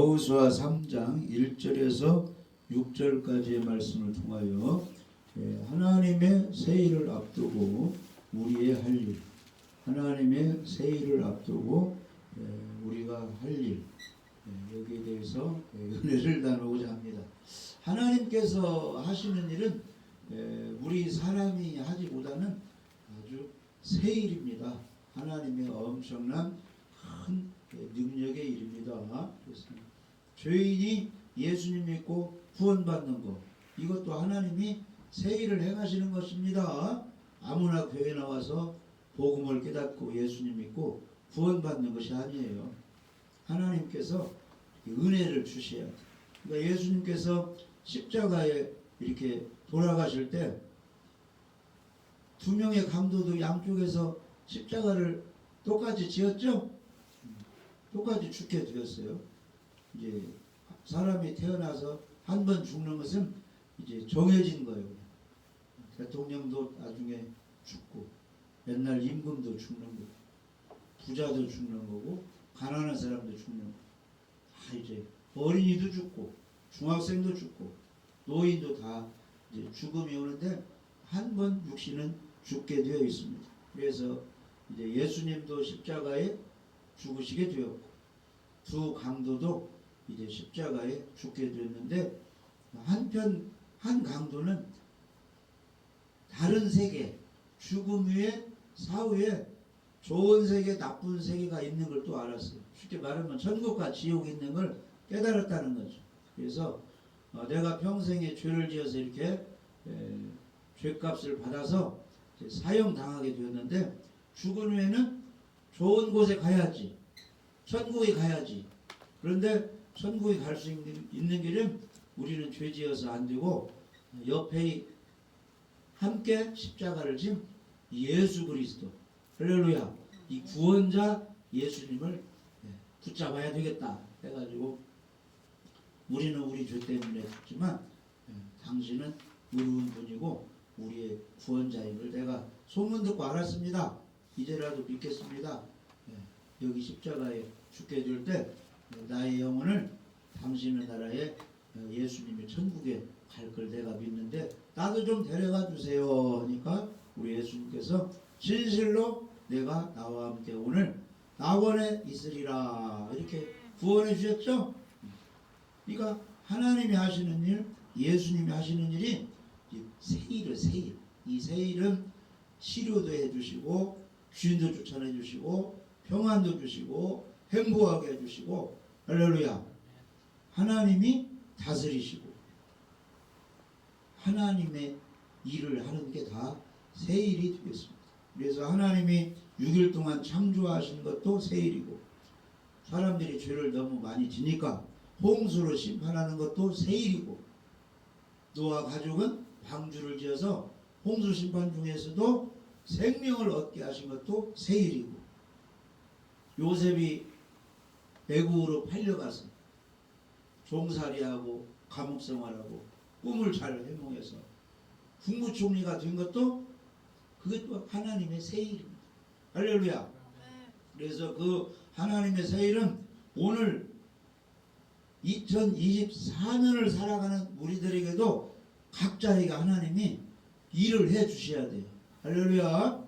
여호수아 3장 1절에서 6절까지의 말씀을 통하여 하나님의 세일을 앞두고 우리의 할 일, 하나님의 세일을 앞두고 우리가 할 일, 여기에 대해서 은혜를 나누고자 합니다. 하나님께서 하시는 일은 우리 사람이 하지보다는 아주 세일입니다. 하나님의 엄청난 큰 능력의 일입니다. 그렇습니다. 죄인이 예수님 믿고 구원받는 것, 이것도 하나님이 세일을 행하시는 것입니다. 아무나 교회 나와서 복음을 깨닫고 예수님 믿고 구원받는 것이 아니에요. 하나님께서 은혜를 주셔야 돼요. 그러니까 예수님께서 십자가에 이렇게 돌아가실 때 두 명의 강도도 양쪽에서 십자가를 똑같이 지었죠? 똑같이 죽게 되었어요. 이제 사람이 태어나서 한 번 죽는 것은 이제 정해진 거예요. 대통령도 나중에 죽고, 옛날 임금도 죽는 거고, 부자도 죽는 거고, 가난한 사람도 죽는 거고, 다 이제 어린이도 죽고, 중학생도 죽고, 노인도 다 이제 죽음이 오는데 한 번 육신은 죽게 되어 있습니다. 그래서 이제 예수님도 십자가에 죽으시게 되었고, 두 강도도 이제 십자가에 죽게 되었는데, 한 강도는 다른 세계, 죽음 위에 사후에 좋은 세계, 나쁜 세계가 있는 걸 또 알았어요. 쉽게 말하면 천국과 지옥이 있는 걸 깨달았다는 거죠. 그래서 내가 평생에 죄를 지어서 이렇게 죄값을 받아서 사형당하게 되었는데, 죽은 후에는 좋은 곳에 가야지, 천국에 가야지. 그런데 천국에 갈 수 있는 길은 우리는 죄 지어서 안 되고, 옆에 함께 십자가를 진 예수 그리스도, 할렐루야, 이 구원자 예수님을 붙잡아야 되겠다 해가지고, 우리는 우리 죄 때문에 죽지만 당신은 의로운 분이고 우리의 구원자임을 내가 소문 듣고 알았습니다. 이제라도 믿겠습니다. 여기 십자가에 죽게 될 때 나의 영혼을 당신의 나라에 예수님의 천국에 갈 걸 내가 믿는데 나도 좀 데려가 주세요 하니까 우리 예수님께서 진실로 내가 나와 함께 오늘 낙원에 있으리라 이렇게 구원해 주셨죠. 그러니까 하나님이 하시는 일, 예수님이 하시는 일이 세일이에요. 세일. 이 세일은 치료도 해주시고 귀인도 쫓아내 주시고 평안도 주시고 행복하게 해주시고, 할렐루야, 하나님이 다스리시고 하나님의 일을 하는 게 다 세일이 되겠습니다. 그래서 하나님이 6일 동안 창조하신 것도 세일이고, 사람들이 죄를 너무 많이 지니까 홍수로 심판하는 것도 세일이고, 노아 가족은 방주를 지어서 홍수 심판 중에서도 생명을 얻게 하신 것도 세일이고, 요셉이 애굽으로 팔려가서 종살이하고 감옥 생활하고 꿈을 잘 해몽해서 국무총리가 된 것도 그것도 하나님의 세일입니다. 할렐루야. 그래서 그 하나님의 세일은 오늘 2024년을 살아가는 우리들에게도 각자에게 하나님이 일을 해 주셔야 돼요. 할렐루야.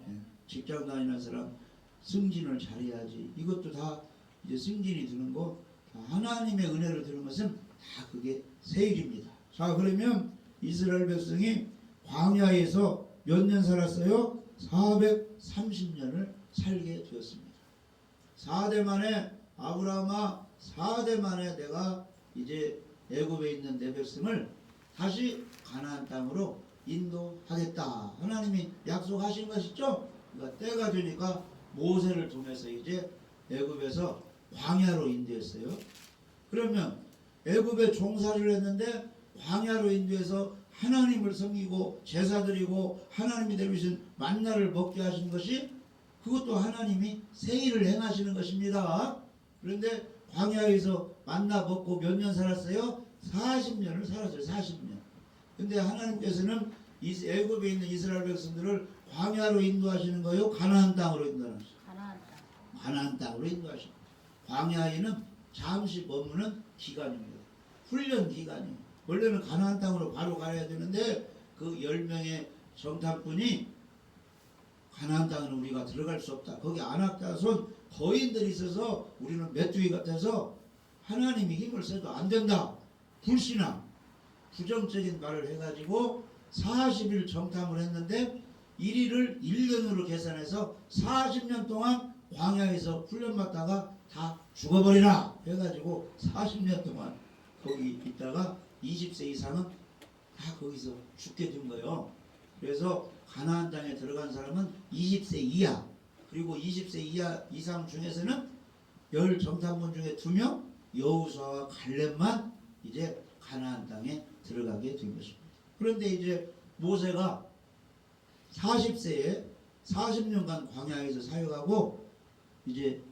직장 다니는 사람 승진을 잘해야지. 이것도 다 이제 승진이 드는 거, 하나님의 은혜로 드는 것은 다 그게 세일입니다. 자, 그러면 이스라엘 백성이 광야에서 몇 년 살았어요? 430년을 살게 되었습니다. 4대 만에 아브라함아, 4대 만에 내가 이제 애굽에 있는 내 백성을 다시 가나안 땅으로 인도하겠다. 하나님이 약속하신 것이죠. 그러니까 때가 되니까 모세를 통해서 이제 애굽에서 광야로 인도했어요. 그러면 애굽에 종살이를 했는데 광야로 인도해서 하나님을 섬기고 제사 드리고 하나님이 내리신 만나를 먹게 하신 것이, 그것도 하나님이 세일을 행하시는 것입니다. 그런데 광야에서 만나 먹고 몇 년 살았어요? 40년을 살았어요. 40년. 근데 하나님께서는 애굽에 있는 이스라엘 백성들을 광야로 인도하시는 거예요? 가나안 땅으로 인도하시는 거예요? 가나안 땅으로 인도하시는 거예요. 광야에는 잠시 머무는 기간입니다. 훈련 기간이에요. 원래는 가나안 땅으로 바로 가야 되는데 그 10명의 정탐꾼이 가나안 땅은 우리가 들어갈 수 없다. 거기 안악자손 거인들이 있어서 우리는 메뚜기 같아서 하나님이 힘을 써도 안 된다. 불신앙, 부정적인 말을 해가지고 40일 정탐을 했는데 1일을 1년으로 계산해서 40년 동안 광야에서 훈련받다가 다 죽어버리라 해가지고 40년 동안 거기 있다가 20세 이상은 다 거기서 죽게 된 거예요. 그래서 가나안 땅에 들어간 사람은 20세 이하, 그리고 20세 이하 이상 중에서는 10 정탐꾼 중에 2명 여호수아와 갈렙만 이제 가나안 땅에 들어가게 된 것입니다. 그런데 이제 모세가 40세에 40년간 광야에서 사역하고 이제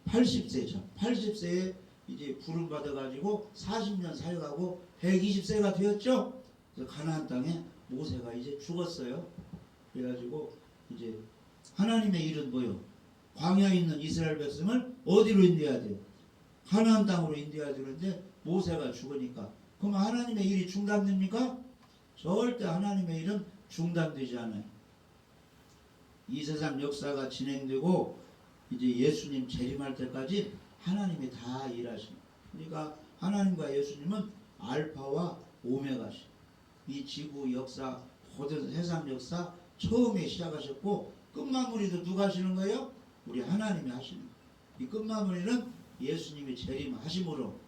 80세죠. 80세에 이제 부름 받아가지고 40년 사역하고 120세가 되었죠. 그래서 가나안 땅에 모세가 이제 죽었어요. 그래가지고 이제 하나님의 일은 뭐요? 광야에 있는 이스라엘 백성을 어디로 인도해야 돼요? 가나안 땅으로 인도해야 되는데 모세가 죽으니까 그럼 하나님의 일이 중단됩니까? 절대 하나님의 일은 중단되지 않아요. 이 세상 역사가 진행되고 이제 예수님 재림할 때까지 하나님이 다 일하십니다. 그러니까 하나님과 예수님은 알파와 오메가시. 이 지구 역사, 모든 세상 역사 처음에 시작하셨고 끝마무리도 누가 하시는 거예요? 우리 하나님이 하시는 거예요. 이 끝마무리는 예수님이 재림하심으로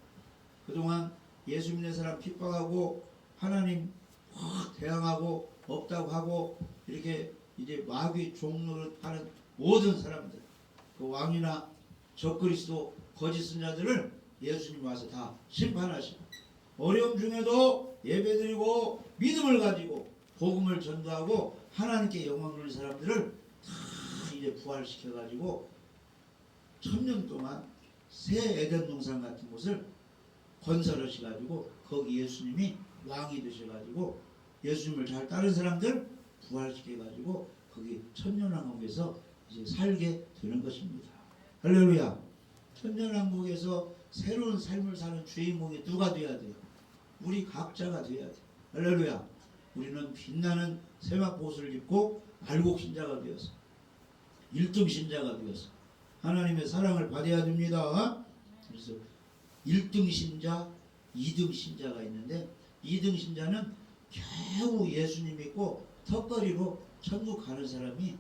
그동안 예수 믿는 사람 핍박하고 하나님 확 대항하고 없다고 하고 이렇게 이제 마귀 종노릇 하는 모든 사람들, 그 왕이나 적그리스도 거짓 선자들을 예수님 와서 다 심판하시고 어려움 중에도 예배드리고 믿음을 가지고 복음을 전도하고 하나님께 영광 돌리는 사람들을 다 이제 부활시켜 가지고 1000년 동안 새 에덴 동산 같은 곳을 건설하셔 가지고 거기 예수님이 왕이 되셔 가지고 예수님을 잘 따른 사람들 부활시켜 가지고 거기 천년왕국에서 이제 살게 되는 것입니다. 할렐루야. 천년왕국에서 새로운 삶을 사는 주인공이 누가 돼야 돼요? 우리 각자가 돼야 돼요. 할렐루야. 우리는 빛나는 세마포옷을 입고 알곡 신자가 되어서 1등 신자가 되어서 하나님의 사랑을 받아야 됩니다. 그래서 1등 신자, 2등 신자가 있는데 2등 신자는 겨우 예수님 믿고 턱걸이로 천국 가는 사람이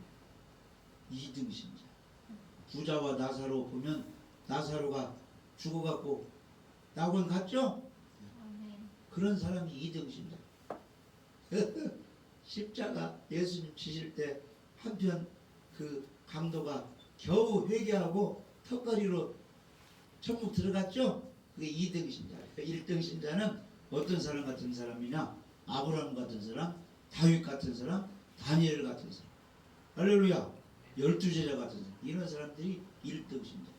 2등 신자. 부자와 나사로 보면 나사로가 죽어갖고 낙원 갔죠? 그런 사람이 2등 신자. 십자가 예수님 치실 때 한편 그 강도가 겨우 회개하고 턱걸이로 천국 들어갔죠? 그게 2등 신자. 1등 신자는 어떤 사람 같은 사람이냐? 아브라함 같은 사람, 다윗 같은 사람, 다니엘 같은 사람. 할렐루야. 12제자 같은 사람. 이런 사람들이 1등 신자.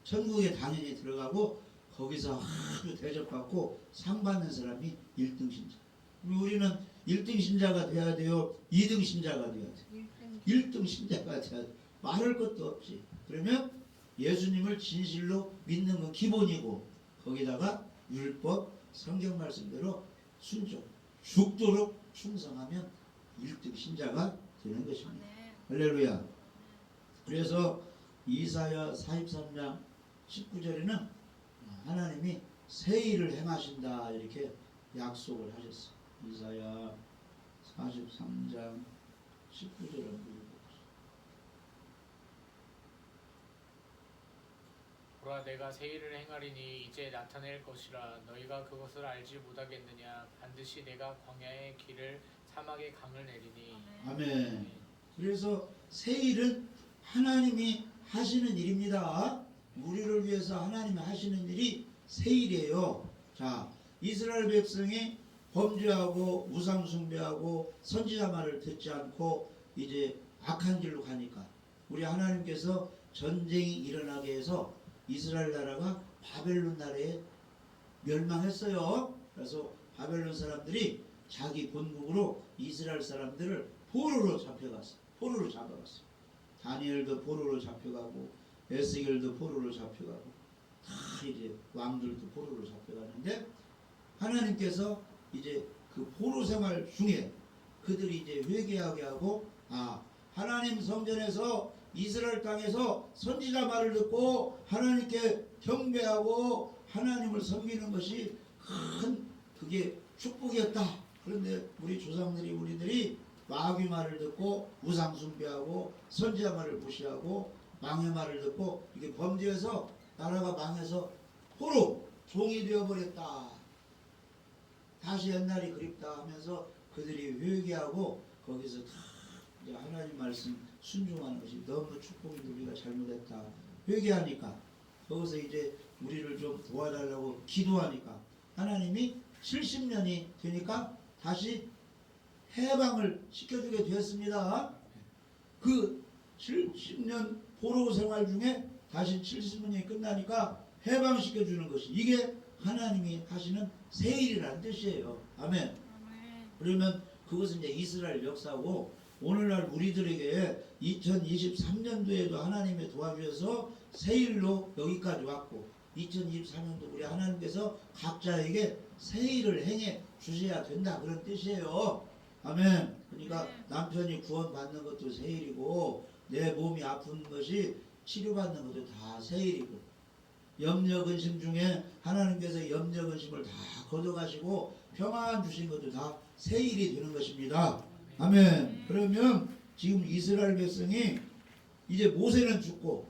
천국에 당연히 들어가고 거기서 아주 대접받고 상 받는 사람이 1등 신자. 우리는 1등 신자가 돼야 돼요? 2등 신자가 돼야 돼요? 1등 신자가 돼야 돼요. 말할 것도 없지. 그러면 예수님을 진실로 믿는 건 기본이고 거기다가 율법, 성경 말씀대로 순종, 죽도록 충성하면 1등 신자가 되는 것입니다. 할렐루야. 그래서 이사야 43장 19절에는 하나님이 새 일을 행하신다 이렇게 약속을 하셨어요. 이사야 43장 19절을 보라 내가 새 일을 행하리니 이제 나타낼 것이라 너희가 그것을 알지 못하겠느냐 반드시 내가 광야의 길을 사막의 강을 내리니 아멘. 그래서 새 일은 하나님이 하시는 일입니다. 우리를 위해서 하나님이 하시는 일이 새 일이에요. 자, 이스라엘 백성이 범죄하고 우상 숭배하고 선지자 말을 듣지 않고 이제 악한 길로 가니까 우리 하나님께서 전쟁이 일어나게 해서 이스라엘 나라가 바벨론 나라에 멸망했어요. 그래서 바벨론 사람들이 자기 본국으로 이스라엘 사람들을 포로로 잡혀갔어. 포로로 잡아갔어. 다니엘도 포로로 잡혀가고 에스겔도 포로로 잡혀가고 다 이제 왕들도 포로로 잡혀가는데 하나님께서 이제 그 포로 생활 중에 그들이 이제 회개하게 하고 하나님 성전에서 이스라엘 땅에서 선지자 말을 듣고 하나님께 경배하고 하나님을 섬기는 것이 큰 그게 축복이었다. 그런데 우리 조상들이 우리들이 마귀 말을 듣고 우상 숭배하고 선지자 말을 무시하고 망의 말을 듣고 이게 범죄해서 나라가 망해서 포로 종이 되어버렸다. 다시 옛날이 그립다 하면서 그들이 회개하고 거기서 다 이제 하나님 말씀 순종하는 것이 너무 축복인데 우리가 잘못했다. 회개하니까 거기서 이제 우리를 좀 도와달라고 기도하니까 하나님이 70년이 되니까 다시 해방을 시켜주게 되었습니다. 그 70년 포로 생활 중에 다시 70년이 끝나니까 해방시켜주는 것이 이게 하나님이 하시는 세일이라는 뜻이에요. 아멘. 그러면 그것은 이제 이스라엘 역사고 오늘날 우리들에게 2023년도에도 하나님의 도와주셔서 세일로 여기까지 왔고 2024년도 우리 하나님께서 각자에게 세일을 행해 주셔야 된다 그런 뜻이에요. 아멘. 그러니까 남편이 구원받는 것도 세일이고 내 몸이 아픈 것이 치료받는 것도 다 세일이고 염려 근심 중에 하나님께서 염려 근심을 다 걷어가시고 평안 주신 것도 다 세일이 되는 것입니다. 아멘. 그러면 지금 이스라엘 백성이 이제 모세는 죽고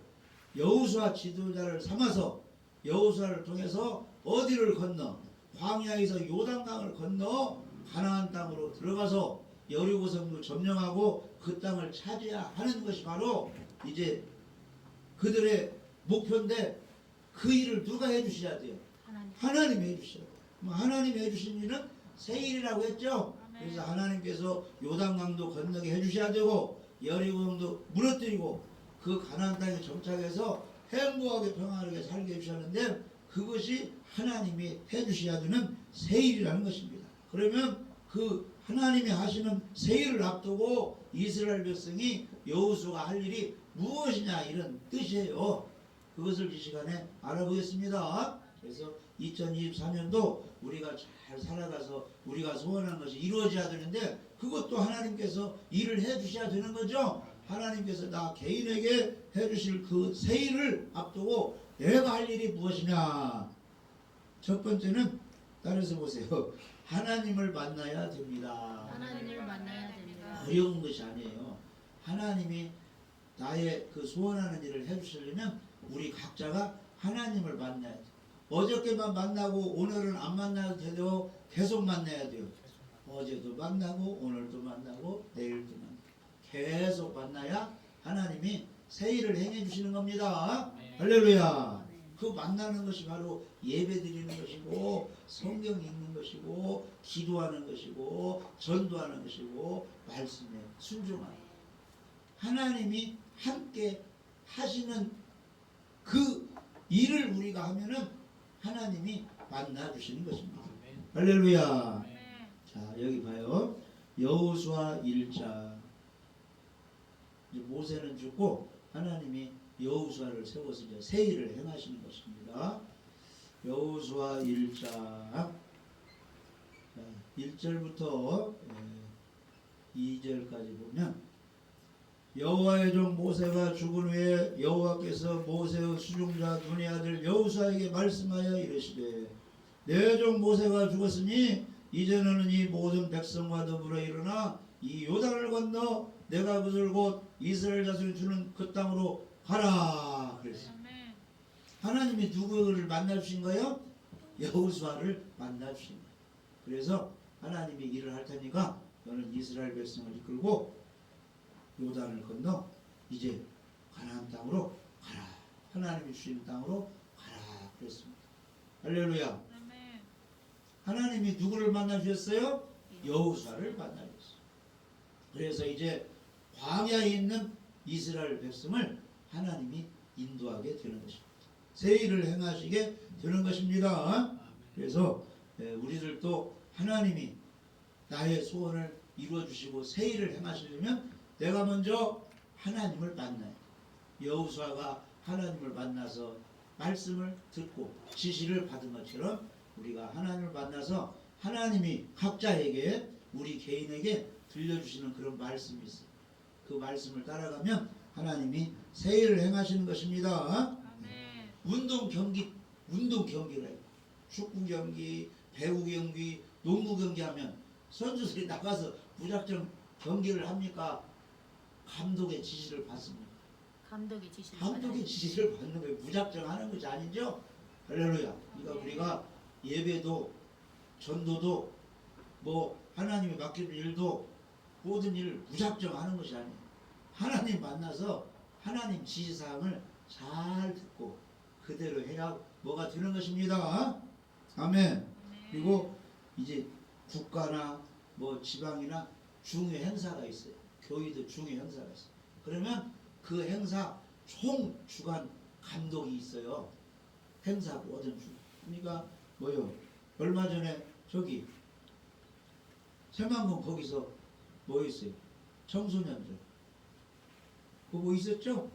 여호수아 지도자를 삼아서 여호수아를 통해서 어디를 건너 광야에서 요단강을 건너 가나안 땅으로 들어가서 여리고 성도 점령하고 그 땅을 차지해야 하는 것이 바로 이제 그들의 목표인데 그 일을 누가 해주셔야 돼요? 하나님이 해주셔야 돼요. 하나님이 해주신 일은 세일이라고 했죠. 그래서 하나님께서 요단강도 건너게 해주셔야 되고 여리고성도 무너뜨리고 그 가나안 땅에 정착해서 행복하게 평안하게 살게 해주셨는데 그것이 하나님이 해주셔야 되는 세일이라는 것입니다. 그러면 그 하나님이 하시는 세일을 앞두고 이스라엘 백성이 여호수아가 할 일이 무엇이냐 이런 뜻이에요. 그것을 이 시간에 알아보겠습니다. 그래서 2024년도 우리가 잘 살아가서 우리가 소원하는 것이 이루어져야 되는데 그것도 하나님께서 일을 해주셔야 되는 거죠. 하나님께서 나 개인에게 해주실 그 세일을 앞두고 내가 할 일이 무엇이냐. 첫 번째는 따라서 보세요. 하나님을 만나야 됩니다. 하나님을 만나야 됩니다. 어려운 것이 아니에요. 하나님이 나의 그 소원하는 일을 해주시려면 우리 각자가 하나님을 만나야 돼요. 어저께만 만나고 오늘은 안 만나도 돼도 계속 만나야 돼요. 어제도 만나고 오늘도 만나고 내일도 만나고 계속 만나야 하나님이 세일을 행해 주시는 겁니다. 할렐루야. 그 만나는 것이 바로 예배 드리는 것이고 성경 읽는 것이고 기도하는 것이고 전도하는 것이고 말씀에 순종하는 하나님이 함께 하시는 그 일을 우리가 하면은 하나님이 만나 주시는 것입니다. 할렐루야. 자 여기 봐요. 여호수아 1장 이제 모세는 죽고 하나님이 여호수아를 세워서 이제 세일을 행하시는 것입니다. 여호수아 1장 1절부터 2절까지 보면 여호와의 종 모세가 죽은 후에 여호와께서 모세의 수종자 눈의 아들 여호수아에게 말씀하여 이르시되 내 종 모세가 죽었으니 이제 너는 이 모든 백성과 더불어 일어나 이 요단을 건너 내가 그들 곧 이스라엘 자손이 주는 그 땅으로 가라 그랬어요. 하나님이 누구를 만나 주신 거예요? 여호수아를 만나 주신 거예요. 그래서 하나님이 일을 할 테니까 너는 이스라엘 백성을 이끌고 요단을 건너 이제 가나안 땅으로 가라. 하나님이 주신 땅으로 가라 그랬습니다. 할렐루야. 하나님이 누구를 만나 주셨어요? 여호수아를 만나 주셨어요. 그래서 이제 광야에 있는 이스라엘 백성을 하나님이 인도하게 되는 것입니다. 세일을 행하시게 되는 것입니다. 그래서 우리들도 하나님이 나의 소원을 이루어 주시고 세일을 행하시려면 내가 먼저 하나님을 만나요. 여호수아가 하나님을 만나서 말씀을 듣고 지시를 받은 것처럼 우리가 하나님을 만나서 하나님이 각자에게 우리 개인에게 들려주시는 그런 말씀이 있어요. 그 말씀을 따라가면 하나님이 새 일을 행하시는 것입니다. 아멘. 운동 경기래요. 축구 경기, 배구 경기, 농구 경기 하면 선수들이 나가서 무작정 경기를 합니까? 감독의 지시를 받습니다. 감독의 지시를 감독의 지시를 받는 거예요. 무작정 하는 것이 아니죠. 할렐루야. 그러니까 우리가 예배도 전도도 뭐 하나님이 맡기는 일도 모든 일을 무작정 하는 것이 아니에요. 하나님 만나서 하나님 지시사항을 잘 듣고 그대로 해야 뭐가 되는 것입니다. 아멘. 그리고 이제 국가나 뭐 지방이나 중요 행사가 있어요. 교회도 중요 행사가 있어요. 그러면 그 행사 총 주관 감독이 있어요. 행사 모든 주. 그러니까 뭐요? 얼마 전에 저기 새만금 거기서 뭐 있어요? 청소년들. 그거 뭐 있었죠?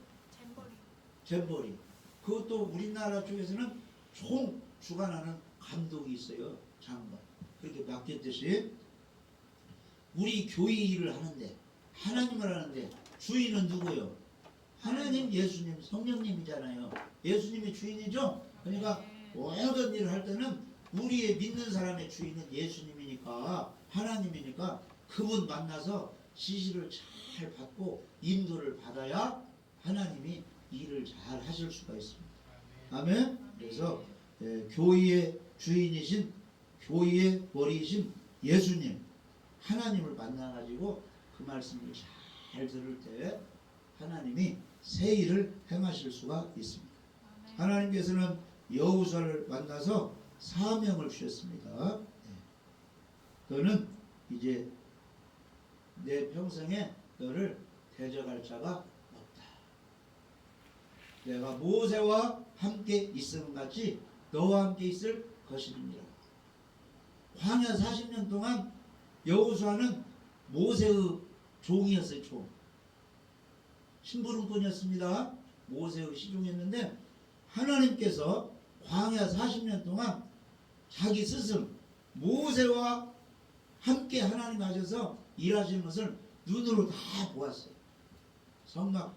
잼버리. 그것도 우리나라 쪽에서는 총 주관하는 감독이 있어요. 장관. 그렇게 맡겼듯이 우리 교회 일을 하는데 하나님을 하는데 주인은 누구요? 하나님, 예수님, 성령님이잖아요. 예수님이 주인이죠? 그러니까 모든 일을 할 때는 우리의 믿는 사람의 주인은 예수님이니까 하나님이니까 그분 만나서 지시를 잘 받고 인도를 받아야 하나님이 일을 잘 하실 수가 있습니다. 아멘. 그래서 교회의 주인이신 교회의 머리이신 예수님 하나님을 만나가지고 그 말씀을 잘 들을 때 하나님이 새 일을 행하실 수가 있습니다. 하나님께서는 여호수아를 만나서 사명을 주셨습니다. 너는 이제 내 평생에 너를 대적할 자가 없다. 내가 모세와 함께 있음 같이 너와 함께 있을 것이니라. 광야 40년 동안 여호수아는 모세의 종이었어요. 종. 심부름꾼이었습니다. 모세의 시종이었는데 하나님께서 광야 40년 동안 자기 스승 모세와 함께 하나님 하셔서 일하시는 것을 눈으로 다 보았어요. 성막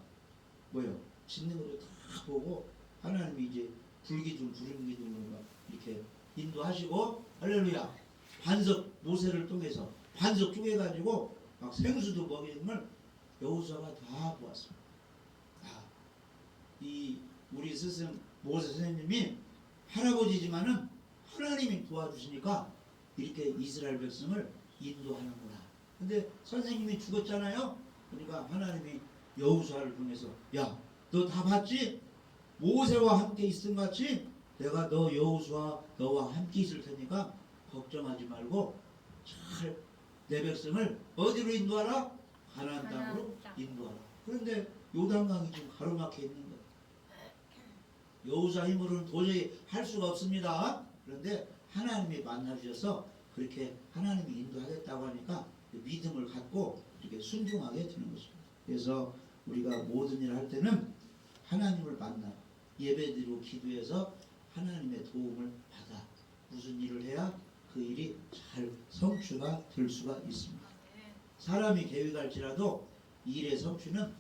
뭐요? 짓는 것도 다 보고 하나님이 이제 불기둥 구름기둥으로 막 이렇게 인도하시고 할렐루야. 반석 모세를 통해서 반석 쪼개가지고 막 생수도 먹이는 걸 여호수아가 다 보았습니다. 이 우리 스승 모세 선생님이 할아버지지만은 하나님이 도와주시니까 이렇게 이스라엘 백성을 인도하는구나. 근데 선생님이 죽었잖아요. 그러니까 하나님이 여호수아를 통해서 야, 너 다 봤지? 모세와 함께 있음 같이 내가 너 여호수아 너와 함께 있을 테니까 걱정하지 말고 잘 내 백성을 어디로 인도하라? 가나안 땅으로 인도하라. 그런데 요단강이 지금 가로막혀 있는 거예요. 여호수아 힘으로는 도저히 할 수가 없습니다. 그런데 하나님이 만나주셔서 그렇게 하나님이 인도하겠다고 하니까 믿음을 갖고 이렇게 순종하게 되는 것입니다. 그래서 우리가 모든 일을 할 때는 하나님을 만나 예배드리고 기도해서 하나님의 도움을 받아 무슨 일을 해야 그 일이 잘 성취가 될 수가 있습니다. 사람이 계획할지라도 일의 성취는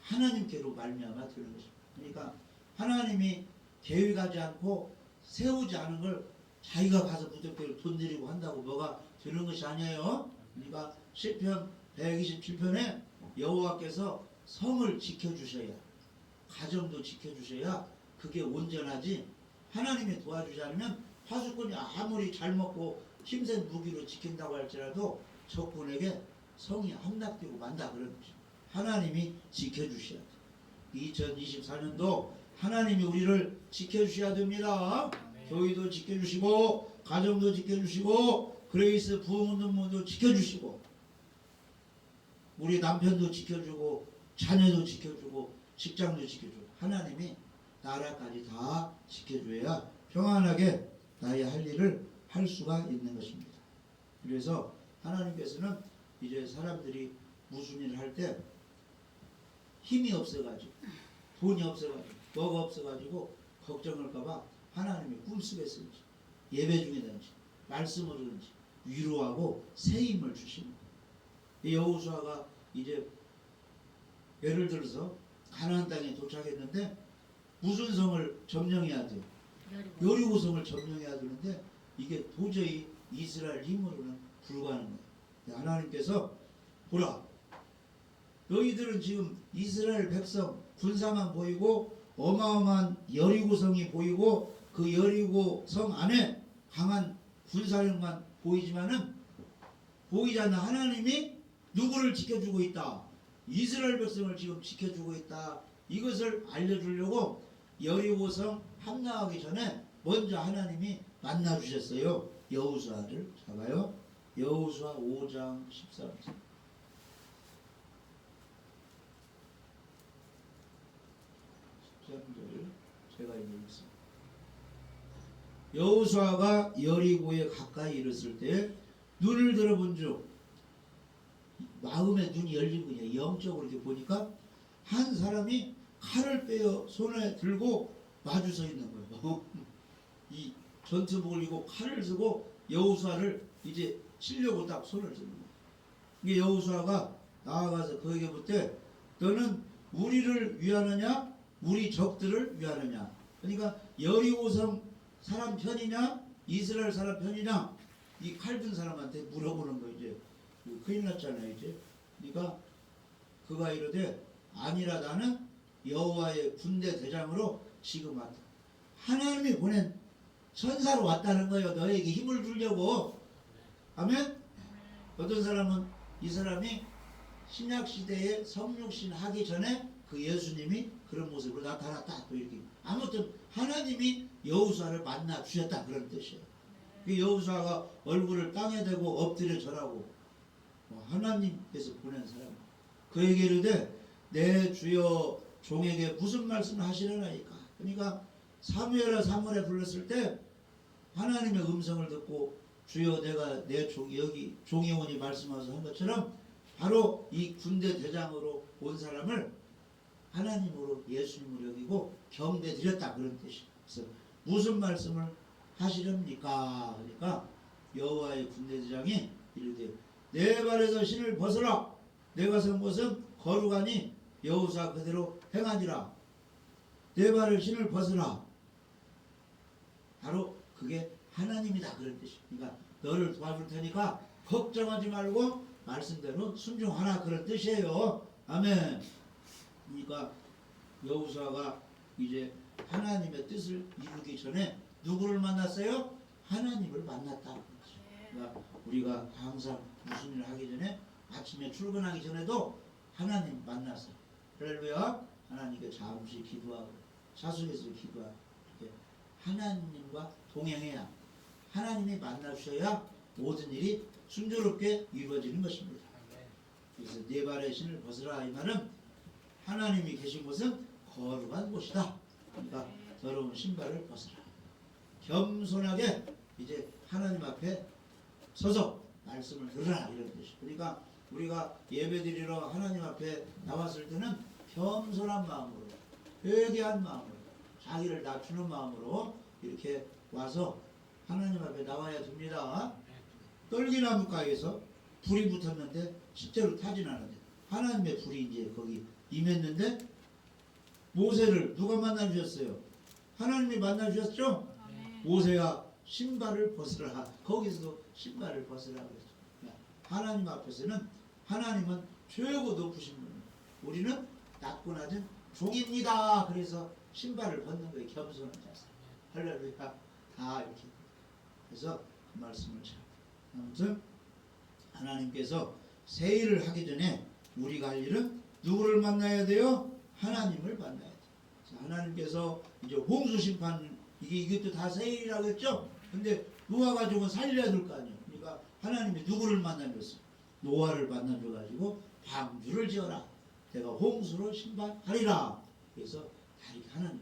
하나님께로 말미암아 되는 것입니다. 그러니까 하나님이 계획하지 않고 세우지 않은 걸 자기가 가서 무조건 돈 들이고 한다고 뭐가 되는 것이 아니에요. 그러니까 시편 127편에 여호와께서 성을 지켜주셔야 가정도 지켜주셔야 그게 온전하지 하나님이 도와주지 않으면 파수꾼이 아무리 잘 먹고 힘센 무기로 지킨다고 할지라도 적군에게 성이 함락되고 만다 그런 거죠. 하나님이 지켜주셔야 돼. 2024년도 하나님이 우리를 지켜주셔야 됩니다. 교회도 지켜주시고 가정도 지켜주시고 그레이스 부흥운동도 지켜주시고 우리 남편도 지켜주고 자녀도 지켜주고 직장도 지켜주고 하나님이 나라까지 다 지켜줘야 평안하게 나의 할 일을 할 수가 있는 것입니다. 그래서 하나님께서는 이제 사람들이 무슨 일을 할 때 힘이 없어가지고 돈이 없어가지고 뭐가 없어가지고 걱정할까봐 하나님이 꿈속에서든지 예배 중에든지 말씀으로든지 위로하고 새 힘을 주시는 거예요. 이 여호수아가 이제 예를 들어서 가나안 땅에 도착했는데 무슨 성을 점령해야 돼요? 여리고성을 점령해야 되는데 이게 도저히 이스라엘 힘으로는 불가능해요. 하나님께서 보라, 너희들은 지금 이스라엘 백성 군사만 보이고 어마어마한 여리고성이 보이고 그 여리고성 안에 강한 군사력만 보이지만은 보이지 않는 하나님이 누구를 지켜주고 있다. 이스라엘 백성을 지금 지켜주고 있다. 이것을 알려주려고 여리고성 함락하기 전에 먼저 하나님이 만나주셨어요. 여호수아를 잡아요. 여호수아 5장 13절. 제가 읽겠습니다. 여호수아가 여리고에 가까이 이르렀을 때 눈을 들어본즉 마음의 눈이 열린 거냐. 영적으로 이렇게 보니까 한 사람이 칼을 빼어 손에 들고 마주 서 있는 거예요. 이 전투복을 입고 칼을 쓰고 여호수아를 이제 치려고 딱 손을 쓰는 거예요. 이게 여호수아가 나아가서 그에게 묻되 너는 우리를 위하느냐 우리 적들을 위하느냐. 그러니까 여리고성 사람 편이냐 이스라엘 사람 편이냐 이 칼 든 사람한테 물어보는 거예요. 이제 큰일 났잖아요. 이제 그러니까 그가 이르되 아니라 나는 여호와의 군대 대장으로 지금 왔다. 하나님이 보낸 천사로 왔다는 거예요. 너에게 힘을 주려고. 아멘. 어떤 사람은 이 사람이 신약시대에 성육신 하기 전에 그 예수님이 그런 모습으로 나타났다. 또 이렇게. 아무튼 하나님이 여호수아를 만나 주셨다. 그런 뜻이에요. 그 여호수아가 얼굴을 땅에 대고 엎드려 절하고 하나님께서 보낸 사람. 그에게 이르되 내 주여 종에게 무슨 말씀을 하시려나이까. 그러니까 사무엘에 불렀을 때 하나님의 음성을 듣고 주여 내가 내 여기 종이원이 말씀하셔서 한 것처럼 바로 이 군대 대장으로 온 사람을 하나님으로 예수님으로 여기고 경배 드렸다. 그런 뜻이에요. 그래서 무슨 말씀을 하시렵니까? 그러니까 여호와의 군대 대장이 이르되 내 발에서 신을 벗으라. 내가 선 것은 거룩하니 여호수아 그대로 행하니라. 내 발을 신을 벗으라. 바로 그게 하나님이다. 그런 뜻이에요. 그러니까 너를 도와줄 테니까 걱정하지 말고 말씀대로 순종하라. 그런 뜻이에요. 아멘. 그러니까 여호수아가 이제 하나님의 뜻을 이루기 전에 누구를 만났어요? 하나님을 만났다. 그러니까 우리가 항상 무슨 일을 하기 전에 아침에 출근하기 전에도 하나님 만나서 할렐루야 하나님께 잠시 기도하고 사숙에서 기도하고 이렇게 하나님과 동행해야 하나님이 만나주셔야 모든 일이 순조롭게 이루어지는 것입니다. 그래서 네 발의 신을 벗으라. 이 말은 하나님이 계신 곳은 거룩한 곳이다. 그러니까 더러운 신발을 벗으라. 겸손하게 이제 하나님 앞에 서서 말씀을 들으라. 이런 뜻이. 그러니까 우리가 예배드리러 하나님 앞에 나왔을 때는 겸손한 마음으로 회개한 마음으로 자기를 낮추는 마음으로 이렇게 와서 하나님 앞에 나와야 됩니다. 떨기나무가에서 불이 붙었는데 실제로 타진 않았는데 하나님의 불이 이제 거기 임했는데 모세를 누가 만나주셨어요? 하나님이 만나주셨죠? 모세야 신발을 벗으라. 거기서도 신발을 벗으라 그랬죠. 하나님 앞에서는 하나님은 최고 높으신 분이에요. 우리는 낮고 낮은 종입니다. 그래서 신발을 벗는 거예요. 겸손한 자세. 할렐루야. 다 이렇게. 그래서 그 말씀을 잘. 아무튼 하나님께서 새 일을 하기 전에 우리가 할 일은 누구를 만나야 돼요? 하나님을 만나야 돼요. 하나님께서 이제 홍수 심판 이것도 다 새 일이라고 했죠? 근데 노아 가족은 살려야 될 거 아니에요. 그러니까 하나님이 누구를 만나줬어요? 노아를 만나줘가지고 방주를 지어라. 내가 홍수로 심판하리라. 그래서 다 이렇게 하나님.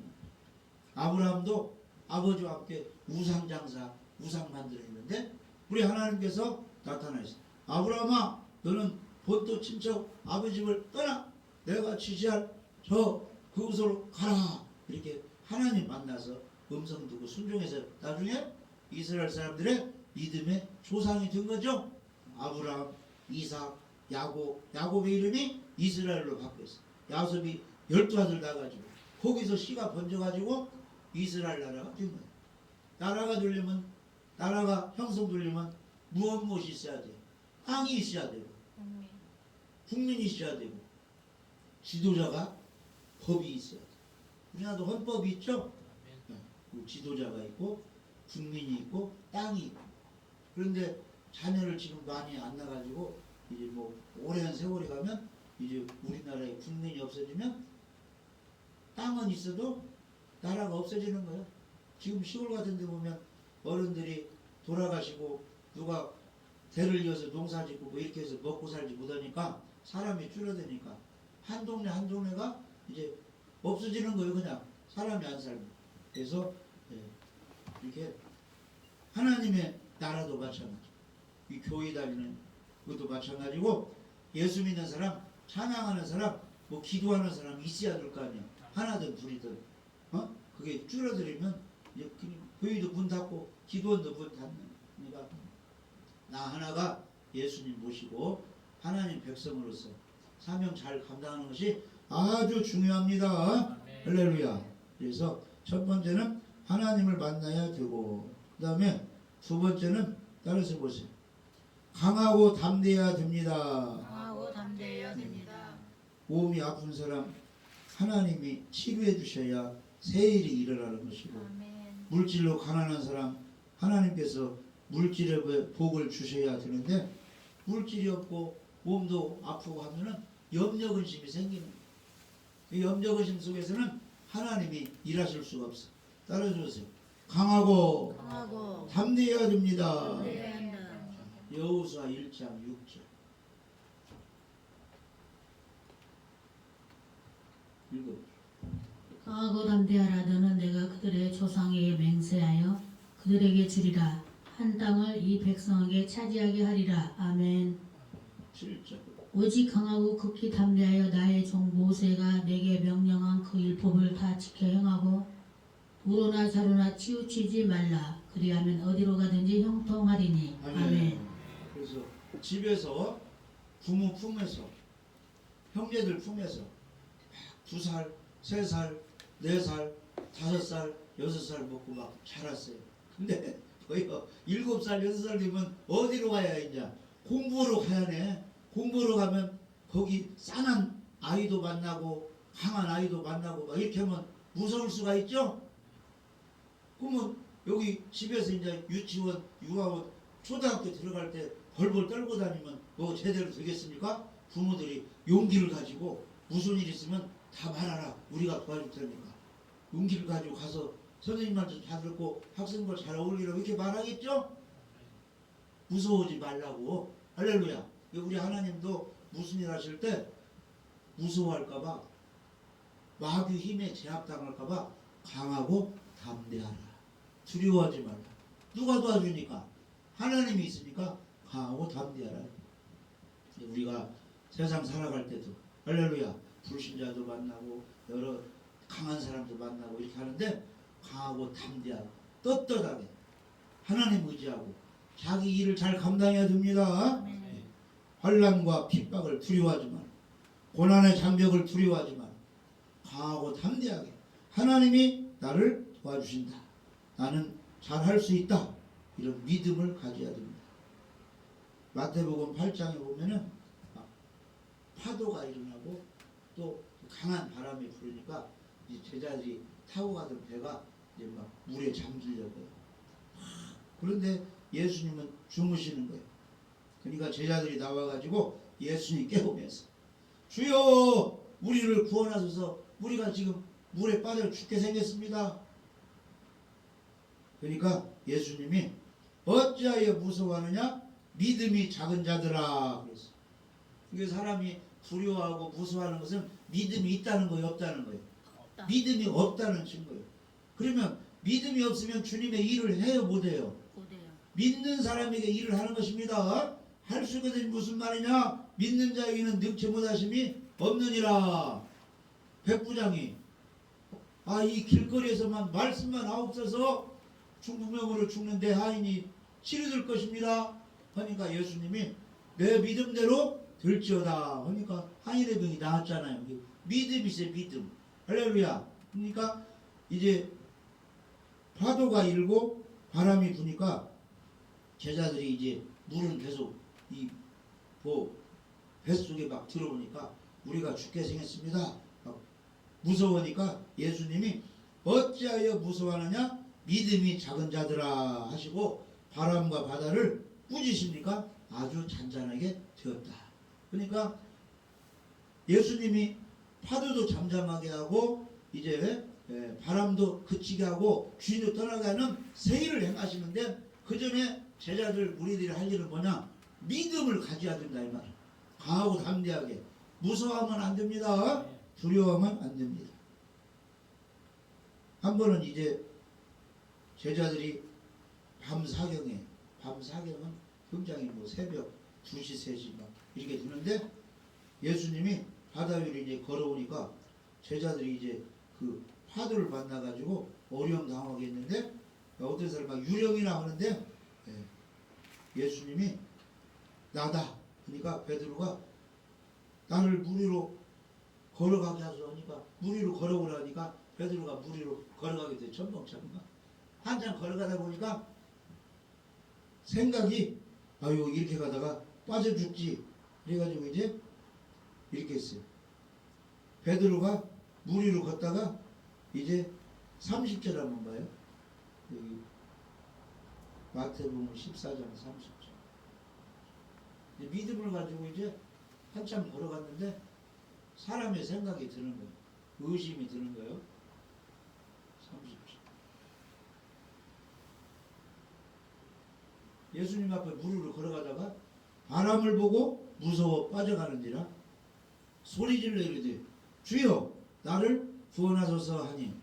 아브라함도 아버지와 함께 우상장사, 우상 만들었는데 우리 하나님께서 나타나셨어요. 아브라함아, 너는 본토 친척 아버지 집을 떠나. 내가 지시할 그곳으로 가라. 이렇게 하나님 만나서 음성 듣고 순종해서 나중에 이스라엘 사람들의 믿음의 조상이 된 거죠. 아브라함, 이삭, 야곱의 이름이 이스라엘로 바뀌었어. 야곱이 12아들 나가지고 거기서 씨가 번져가지고 이스라엘 나라가 된 거예요. 나라가 되려면, 나라가 형성되려면 무엇이 있어야 돼요? 왕이 있어야 되고 국민이 있어야 되고 지도자가 법이 있어야 돼요. 우리나라도 헌법이 있죠? 그 지도자가 있고 국민이 있고 땅이 있고. 그런데 자녀를 지금 많이 안 나가지고 이제 뭐 오랜 세월이 가면 이제 우리나라에 국민이 없어지면 땅은 있어도 나라가 없어지는 거예요. 지금 시골 같은 데 보면 어른들이 돌아가시고 누가 대를 이어서 농사 짓고 뭐 이렇게 해서 먹고 살지 못하니까 사람이 줄어드니까 한 동네 한 동네가 이제 없어지는 거예요. 그냥 사람이 안 살고. 그래서 이렇게 하나님의 나라도 마찬가지. 이 교회 다니는 것도 마찬가지고 예수 믿는 사람, 찬양하는 사람, 뭐 기도하는 사람 있어야 될 거 아니야. 하나든 둘이든. 그게 줄어들면 이제 교회도 문 닫고 기도원도 문 닫는. 그러니까 나 하나가 예수님 모시고 하나님 백성으로서 사명 잘 감당하는 것이 아주 중요합니다. 할렐루야. 그래서 첫 번째는 하나님을 만나야 되고, 그 다음에 두 번째는 따라서 보세요. 강하고 담대해야 됩니다. 강하고 담대해야 됩니다. 몸이 아픈 사람 하나님이 치료해 주셔야 새 일이 일어나는 것이고, 아멘. 물질로 가난한 사람 하나님께서 물질의 복을 주셔야 되는데 물질이 없고 몸도 아프고 하면은 염려근심이 생기는 거예요. 이 염려근심 속에서는 하나님이 일하실 수가 없어. 따라주세요. 강하고 담대해야 됩니다. 담대해야 한다. 여호수아 1장 6절 읽어. 강하고 담대하라. 너는 내가 그들의 조상에게 맹세하여 그들에게 주리라. 한 땅을 이 백성에게 차지하게 하리라. 아멘. 7절 오직 강하고 극히 담대하여 나의 종 모세가 내게 명령한 그 율법을 다 지켜 행하고 우로나 좌로나 치우치지 말라. 그리하면 어디로 가든지 형통하리니. 아멘. 그래서 집에서 부모 품에서 형제들 품에서 2살, 3살, 4살, 5살, 6살 먹고 막 자랐어요. 근데 거의 7살, 6살 되면 어디로 가야 이제 공부하러 가야 돼. 공부하러 가면 거기 싼한 아이도 만나고 강한 아이도 만나고 막 이렇게 하면 무서울 수가 있죠. 그러면 여기 집에서 이제 유치원, 유아원, 초등학교 들어갈 때 벌벌 떨고 다니면 뭐 제대로 되겠습니까? 부모들이 용기를 가지고 무슨 일 있으면 다 말하라. 우리가 도와줄 테니까. 용기를 가지고 가서 선생님한테 잘 듣고 학생들 잘 어울리라고 이렇게 말하겠죠? 무서워하지 말라고. 할렐루야. 우리 하나님도 무슨 일 하실 때 무서워할까봐, 마귀 힘에 제압당할까봐 강하고 담대하라. 두려워하지 말라. 누가 도와주니까? 하나님이 있으니까 강하고 담대하라. 우리가 세상 살아갈 때도 할렐루야. 불신자도 만나고 여러 강한 사람도 만나고 이렇게 하는데 강하고 담대하고 떳떳하게 하나님 의지하고 자기 일을 잘 감당해야 됩니다. 환난과 핍박을 두려워하지 마. 고난의 장벽을 두려워하지 마. 강하고 담대하게 하나님이 나를 도와주신다. 나는 잘할 수 있다. 이런 믿음을 가져야 됩니다. 마태복음 8장에 보면은 파도가 일어나고 또 강한 바람이 부르니까 이제 제자들이 타고 가던 배가 이제 막 물에 잠기려고요. 그런데 예수님은 주무시는 거예요. 그러니까 제자들이 나와가지고 예수님 깨우면서 주여 우리를 구원하소서. 우리가 지금 물에 빠져 죽게 생겼습니다. 그러니까 예수님이 어찌하여 무서워하느냐? 믿음이 작은 자들아. 그랬어. 이게 사람이 두려워하고 무서워하는 것은 믿음이 있다는 거예요, 없다는 거예요? 없다. 믿음이 없다는 증거예요. 그러면 믿음이 없으면 주님의 일을 해요, 못해요? 못해요. 믿는 사람에게 일을 하는 것입니다. 할 수 있거든. 무슨 말이냐? 믿는 자에게는 능치 못하심이 없느니라. 백부장이 아, 이 길거리에서만 말씀만 없어서 중풍병으로 죽는 내 하인이 치료될 것입니다. 하니까 예수님이 내 믿음대로 될지어다 하니까 하인의 병이 나았잖아요. 믿음이세요, 믿음. 할렐루야. 그러니까 이제 파도가 일고 바람이 부니까 제자들이 이제 물은 계속 이 뱃속에 막 들어오니까 우리가 죽게 생겼습니다. 막 무서우니까 예수님이 어찌하여 무서워하느냐? 믿음이 작은 자들아 하시고 바람과 바다를 꾸짖으니까 아주 잔잔하게 되었다. 그러니까 예수님이 파도도 잠잠하게 하고 이제 바람도 그치게 하고 주인도 떠나게 하는 세일을 행하시는데 그 전에 제자들 우리들이 할 일은 뭐냐? 믿음을 가져야 된다 이 말이야. 강하고 담대하게. 무서워하면 안 됩니다. 두려워하면 안 됩니다. 한 번은 이제 제자들이 밤 사경은 굉장히 뭐 새벽 2시 3시 막 이렇게 되는데 예수님이 바다 위로 이제 걸어오니까 제자들이 이제 그 파도를 만나가지고 어려움당하게 했는데 어떤 사람이 막 유령이나 하는데 예수님이 나다. 그러니까 베드로가 나를 물 위로 걸어가게 하소서 하니까 물 위로 걸어오라니까 베드로가 물 위로 걸어가게 돼. 첨벙첨벙. 한참 걸어가다 보니까 생각이 아유 이렇게 가다가 빠져 죽지. 그래가지고 이제 이렇게 했어요. 베드로가 물 위로 걷다가 이제 30절 한번 봐요. 여기 마태복음 14장 30절. 믿음을 가지고 이제 한참 걸어갔는데 사람의 생각이 드는 거예요. 의심이 드는 거예요. 30절. 예수님 앞에 무리로 걸어가다가 바람을 보고 무서워 빠져가는지라 소리질러 이르되 주여 나를 구원하소서 하니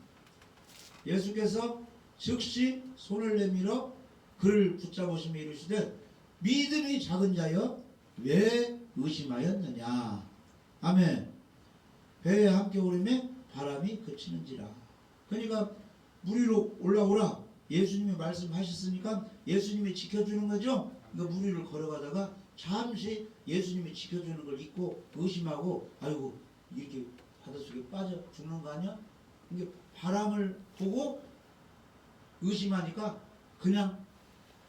예수께서 즉시 손을 내밀어 그를 붙잡으시며 이르시되 믿음이 작은 자여 왜 의심하였느냐. 아멘. 배에 함께 오르매 바람이 그치는지라. 그러니까 물 위로 올라오라 예수님이 말씀하셨으니까 예수님이 지켜주는 거죠. 그러니까 물 위를 걸어가다가 잠시 예수님이 지켜주는 걸 잊고 의심하고 아이고 이렇게 바닷속에 빠져 죽는 거 아니야? 이게 바람을 보고 의심하니까 그냥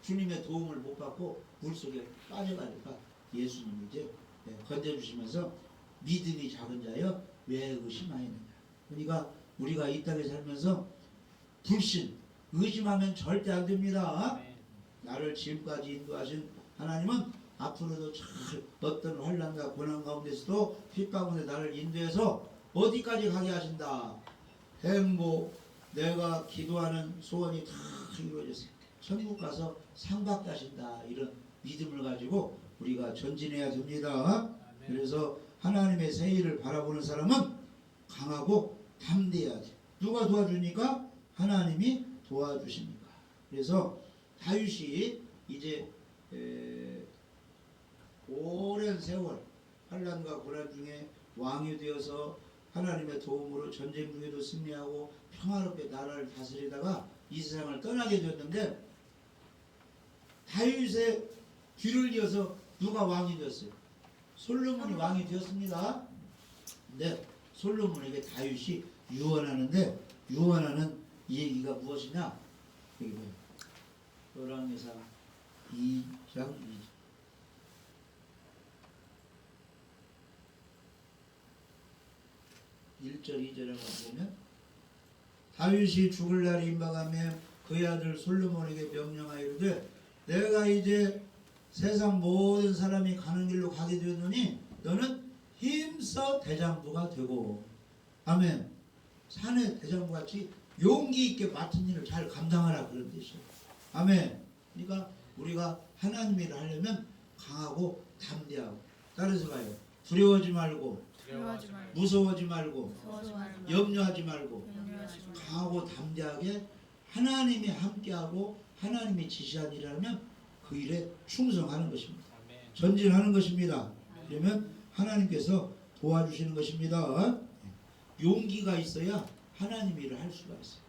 주님의 도움을 못 받고 물속에 빠져가니까 예수님이 이제 건져주시면서 믿음이 작은 자여 왜 의심하였느냐. 그러니까 우리가 이 땅에 살면서 불신, 의심하면 절대 안 됩니다. 나를 지금까지 인도하신 하나님은 앞으로도 잘 어떤 환난과 고난 가운데서도 핍 가운데 나를 인도해서 어디까지 가게 하신다. 행복, 내가 기도하는 소원이 다 이루어졌어요. 천국 가서 상 받게 하신다. 이런 믿음을 가지고 우리가 전진해야 됩니다. 그래서 하나님의 새 일을 바라보는 사람은 강하고 담대해야 돼. 누가 도와주니까? 하나님이 도와주십니까? 그래서 다윗이 이제 오랜 세월 환난과 고난 중에 왕이 되어서 하나님의 도움으로 전쟁 중에도 승리하고 평화롭게 나라를 다스리다가 이 세상을 떠나게 되었는데 다윗의 뒤를 이어서 누가 왕이 되었어요? 솔로몬이 왕이 되었습니다. 근데 솔로몬에게 다윗이 유언하는데 유언하는 이 얘기가 무엇이냐? 여기 보여요. 열왕기상 2장 2절. (1절) (2절을) 보면 다윗이 죽을 날이 임박하며 그의 아들 솔로몬에게 명령하여 이르되 내가 이제 세상 모든 사람이 가는 길로 가게 되었노니 너는 힘써 대장부가 되고 아멘. 산의 대장부같이 용기 있게 맡은 일을 잘 감당하라 그런 뜻이에요. 아멘. 그러니까 우리가 하나님 일을 하려면 강하고 담대하고 따라서 가요. 두려워하지 말고 무서워하지 말고 염려하지 말고 강하고 담대하게 하나님이 함께하고 하나님이 지시한 일을 하면 그 일에 충성하는 것입니다. 전진하는 것입니다. 그러면 하나님께서 도와주시는 것입니다. 용기가 있어야 하나님 일을 할 수가 있어요.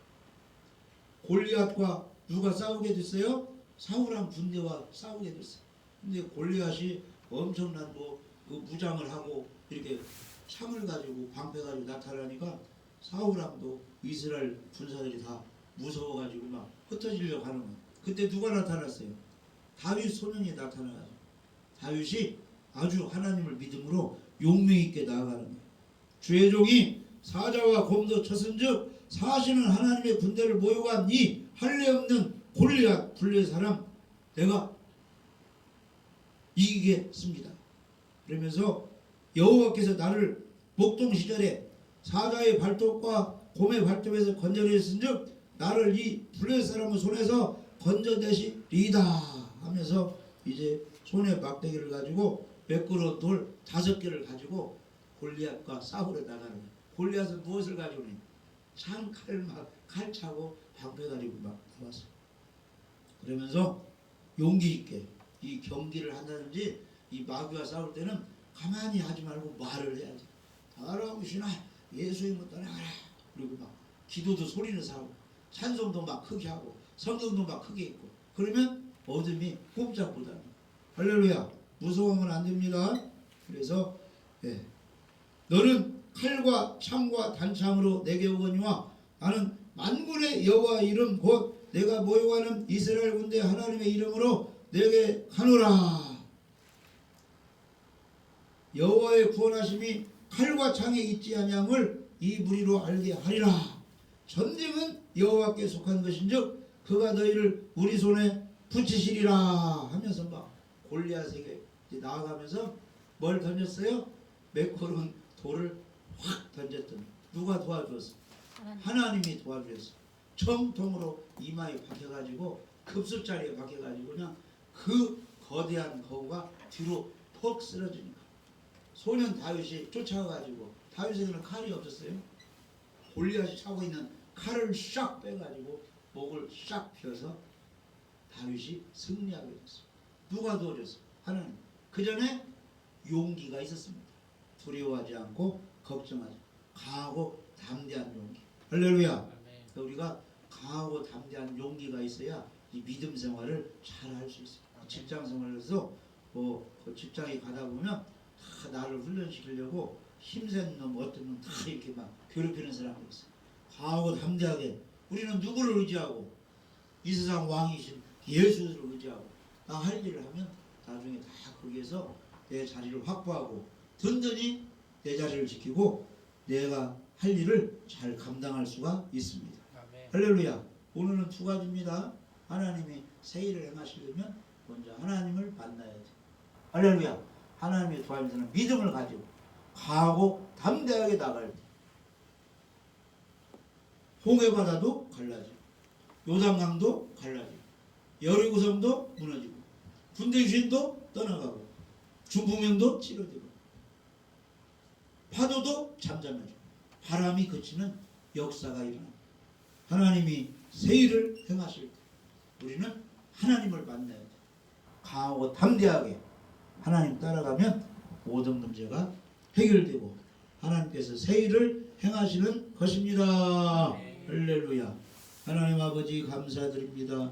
골리앗과 누가 싸우게 됐어요? 사울한 군대와 싸우게 됐어요. 근데 골리앗이 엄청난 그 무장을 하고 이렇게 창을 가지고 방패 가지고 나타나니까 사울함도 이스라엘 군사들이 다 무서워가지고 막 흩어지려고 하는 거예요. 그때 누가 나타났어요? 다윗 소년이 나타나가지고 다윗이 아주 하나님을 믿음으로 용맹 있게 나아가는 거예요. 주의 종이 사자와 곰도 쳤은즉 사시는 하나님의 군대를 모여간 이 할례 없는 골리앗 블레 사람 내가 이기겠습니다. 그러면서 여호와께서 나를 목동 시절에 사자의 발톱과 곰의 발톱에서 건져내신즉 나를 이 블레 사람의 손에서 건져내시리이다 하면서 이제 손에 막대기를 가지고 매끄러운 돌 5개를 가지고 골리앗과 싸우러 나가는 거예요. 골리앗은 무엇을 가지고 있냐? 창칼을 막 칼차고 방패 가지고 막 나왔어요. 그러면서 용기 있게 이 경기를 한다든지 이 마귀와 싸울 때는 가만히 하지 말고 말을 해야지. 다라우시나 예수님을 떠나가라. 그리고 막 기도도 소리는 사고 찬송도 막 크게 하고 성경도 막 크게 읽고 그러면 어둠이 꼼짝보다는 할렐루야 무서워하면 안 됩니다. 그래서 너는 칼과 창과 단창으로 내게 오거니와 나는 만군의 여호와 이름 곧 내가 모여가는 이스라엘 군대 하나님의 이름으로 내게 가노라. 여호와의 구원하심이 칼과 창에 있지 아니함을 이 무리로 알게 하리라. 전쟁은 여호와께 속한 것인즉 그가 너희를 우리 손에 붙이시리라 하면서 막 골리앗에게 나아가면서 뭘 던졌어요? 매끄러운 돌을 확 던졌더니 누가 도와주었어? 하나님이 도와주었어. 정통으로 이마에 박혀가지고 급술자리에 박혀가지고 그냥 그 거대한 거구가 뒤로 퍽 쓰러지니까 소년 다윗이 쫓아가가지고 다윗에게는 칼이 없었어요. 골리앗이 차고 있는 칼을 싹 빼가지고 목을 싹 펴서 다윗이 승리하게 됐어요. 누가 도와줬어요? 하나님. 그 전에 용기가 있었습니다. 두려워하지 않고 걱정하지 않고 강하고 담대한 용기. 할렐루야. 우리가 강하고 담대한 용기가 있어야 이 믿음 생활을 잘 할 수 있어요. 직장 생활에서 그 직장에 가다 보면 다 나를 훈련시키려고 힘센 놈 어떤 놈 다 이렇게 막 괴롭히는 사람이 있어요. 강하고 담대하게 우리는 누구를 의지하고 이 세상 왕이신 예수를 의지하고 나 할 일을 하면 나중에 다 거기에서 내 자리를 확보하고 든든히 내 자리를 지키고 내가 할 일을 잘 감당할 수가 있습니다. 아멘. 할렐루야. 오늘은 2가지입니다. 하나님이 새 일을 행하시려면 먼저 하나님을 만나야지. 할렐루야. 하나님의 도와주시는 믿음을 가지고 강하고 담대하게 나갈 때 홍해바다도 갈라지고 요단강도 갈라지고 여리고성도 무너지고 군대 귀신도 떠나가고 중풍병도 치료되고 파도도 잠잠해지고 바람이 그치는 역사가 일어납니다. 하나님이 새 일을 행하실 때 우리는 하나님을 만나야 돼. 강하고 담대하게 하나님 따라가면 모든 문제가 해결되고 하나님께서 새 일을 행하시는 것입니다. 할렐루야. 하나님 아버지 감사드립니다.